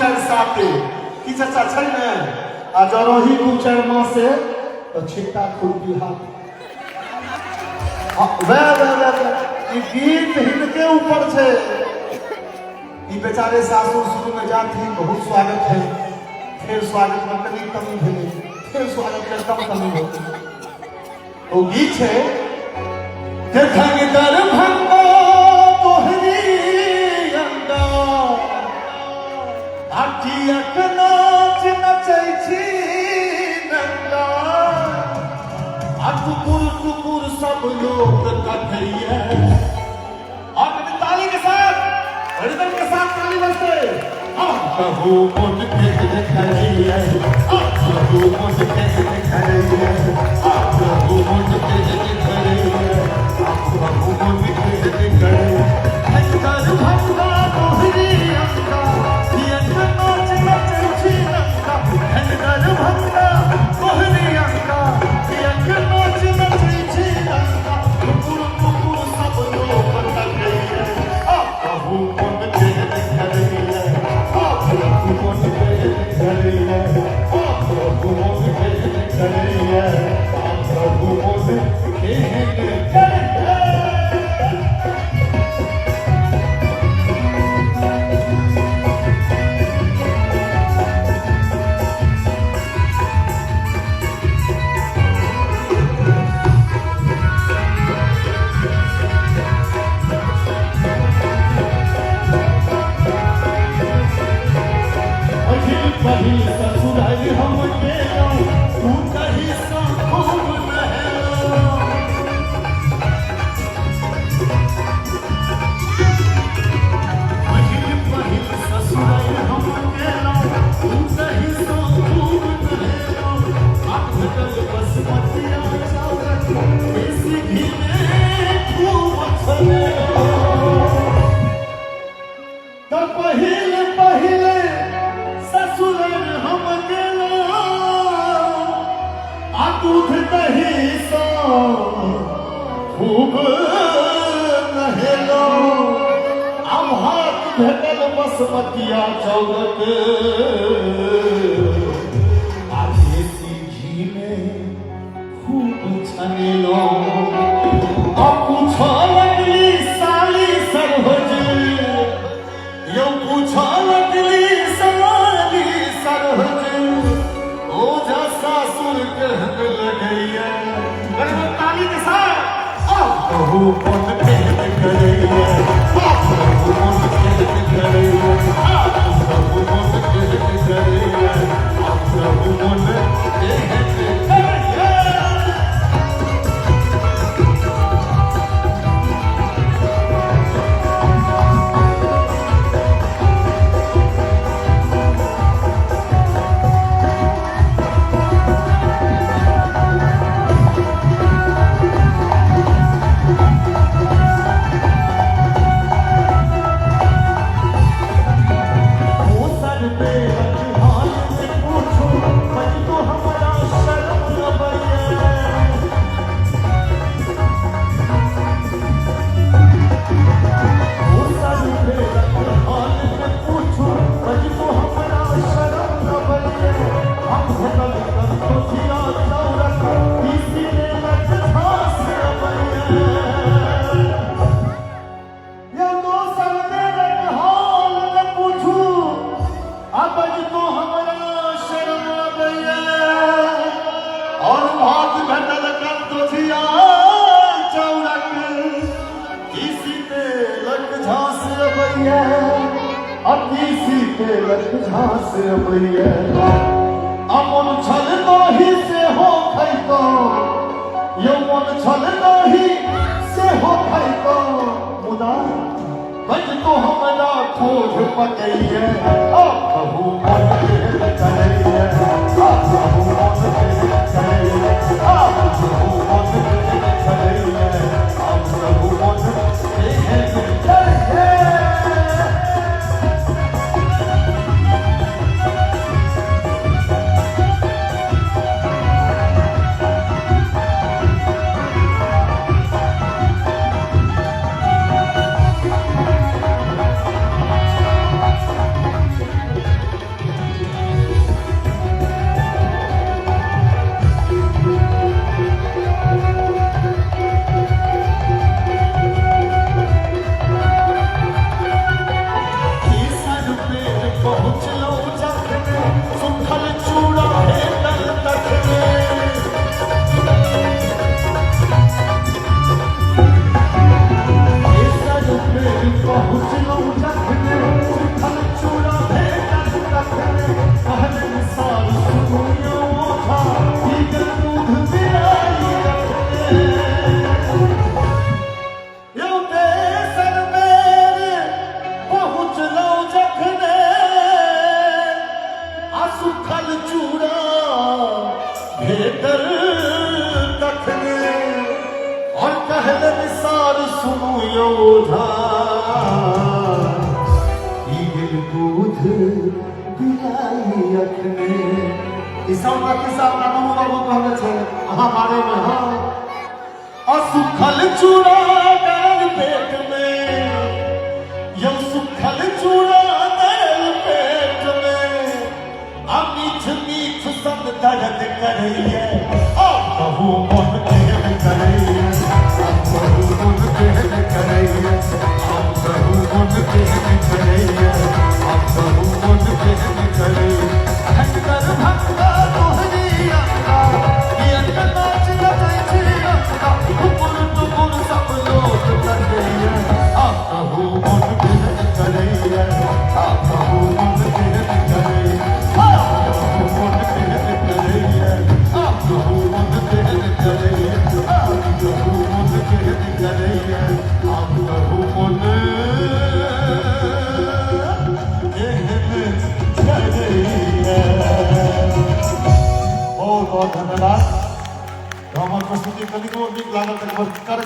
चार साथे की चाचा छै ने आ जरही दू चार मासे तो छिट्टा खुरपी हाथ वे ई गीत हिनके ऊपर छे ई बेचारे सासुर शुरू में जाती बहुत स्वागत है फिर स्वागत में कभी कमी भेले फिर स्वागत में कम कमी हो तो गीत है के धंग दर भंगो तोहरी अंगा आखी नाच नचै छी नंगा टुकुर सब लोग कथैया और कभी ताली के साथ रिदम के साथ ताली बजते कहू मुझ के दिखाइए कहू मुझ के दिखाइए कहू मुझ के दिखाइए कहू मुझ के दिखाइए हंगर भंगा तोहरी अंगा यंग नाच नचै छी नंगा हंगर भंगा तोहरी अंगा यंग नाच नचै छी नंगा टुकुर सब लोग कथैया कहू मुझ के दिखाइए कहू मुझ के दिखाइए कहू मुझ के दिखाइए कहू मुझ के दिखाइए कहीं ससुराल हम गेलो तू कहीं सा खूब रहलो पहिल ससुराल हम गेलो तू कहीं सा खूब रहलो आठ गल बसमतिया चावल देसी घी में खूब छलेलो तो पहिले ससुराल हम गेलो आ दूध दही सा खूब नहेलो अब हाथ भेटल बसमतिया चावल आ देसी घी में खूब छनेलो अब पूछो लगली साली सरहज यो पूछो लगली कहने लगैया ताली के साथ कहू मन के करैया कहू मन के करैया कहू मन के करैया कहू मन के करैया झांस मैया अमन छल दही से हो खैतो यौवन छल दही से हो खैतो मुदा बज तो हमरा खोज पकैया कहू मन के करैया कहू मन के करैया कहू मन के करैया कहू मन के करैया पहुँचलो जखने सुखल चूड़ा भेटत तखने कहले निसार सुनियो ओझा भीतर दूध पियाई रखने यो देशन मेरे पहुँचलो जखने आ सुखल चूड़ा भेटत तखने और कहले निसार सुनो योधा ईगल दूध पिलाई अखने इस सब का किस्सा अपना नमो बाबू कहले छे अहाँ बारे में हाँ और सुखल चूड़ा डाल पेट में यो सुखल चूड़ा डाल पेट में अब मीठ मीठ सब दर्द करैया अब कहूँ मन कहल करैया अब कहूँ मन कहल करैया अब कहूँ मन कहल करैया अब कहूँ मन कहल करैया भटकर भटका तोहरी अंगा ये अंगा नाच लगे छी अंगा टुकुर टुकुर सब लोग करैया अब कहूँ मन कहल करैया अब कहूँ मन कहल करैया अब कहूँ मन कहल करैया अब कहूँ मन कहल करैया अब कहूँ मन कहल करैया अब कहूँ मन बहुत बहुत धन्यवाद। तो हमारे प्रस्तुति कनिको नीक लागल तक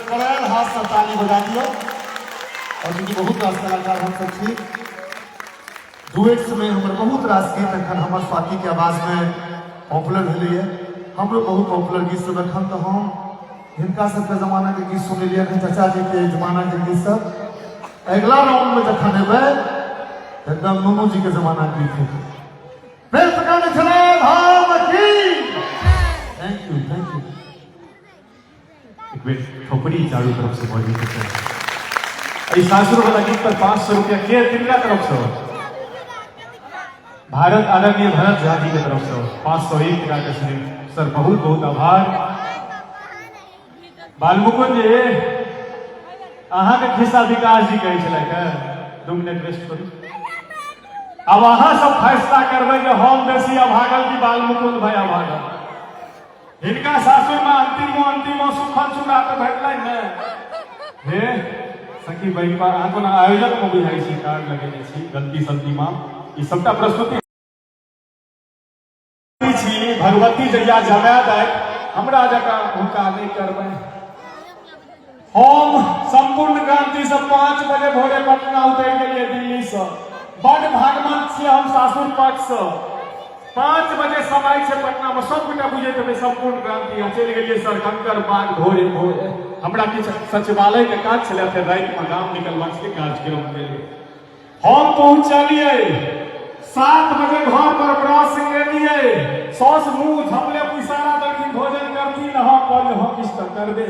करायल हाथ से ताली बजा दियो और चूँकि बहुत रास कलाकार हम सब छी डुएट्स में हमर बहुत रास गीत एखन हमर स्वाति के आवाज में पॉपुलर भेलै है हमरो बहुत पॉपुलर गीत सब एखन तो हम हिनका सबके जमाना के गीत सुनलियै एखन चाचा जी के जमाना के गीत सब अगला राउंड में जखन एबै एकदम नूनू जी के जमाना के गीत हेतै प्रेम प्रकाश चले धाम की थैंक यू एक बेर ठोकरी चारू तरफ से मौजूद है इस सासुर वाला गीत पर 500 रुपया के किनका तरफ से भारत आदरणीय भरत झा जी के तरफ से 501 टका के सर बहुत बहुत आभार बालमुकुंद जी अहाँ के खिस्सा विकास जी कहै छलैथ 2 मिनट रेस्ट करू अब अहाँ सब फैसला करबै जे हम बेसी अभागल की बालमुकुंद भाई अभागल हिनका सासुर में अंतिम सुखल चूड़ा तो भेटलै ने हे सखी बहन पर अहाँ कोना आयोजक में बुझाई छी कार्ड लगेने छी गलती सलती मां ई सबटा प्रस्तुति छी भगवती जहिया जमा दै हमरा जका हुनका नहीं करबै हम संपूर्ण क्रांति से 5 बजे भोरे पटना उतर गेलिए दिल्ली से बड़ भागवंत से हम सासुर पक्ष से 5 बजे समय से पटना में सब गोटा बुझे थे संपूर्ण क्रांति हम चल गए सर कंकर बाग भोरे भोरे हमरा किछ सचिवालय के काज छले फिर रात में गांव निकलवा के कार्यक्रम के लिए हम पहुंचलिए 7 बजे घर पर ब्रश केलिए सॉस मुंह झपले इशारा दर्जी भोजन करती न हम कहले हम किछ तो करबे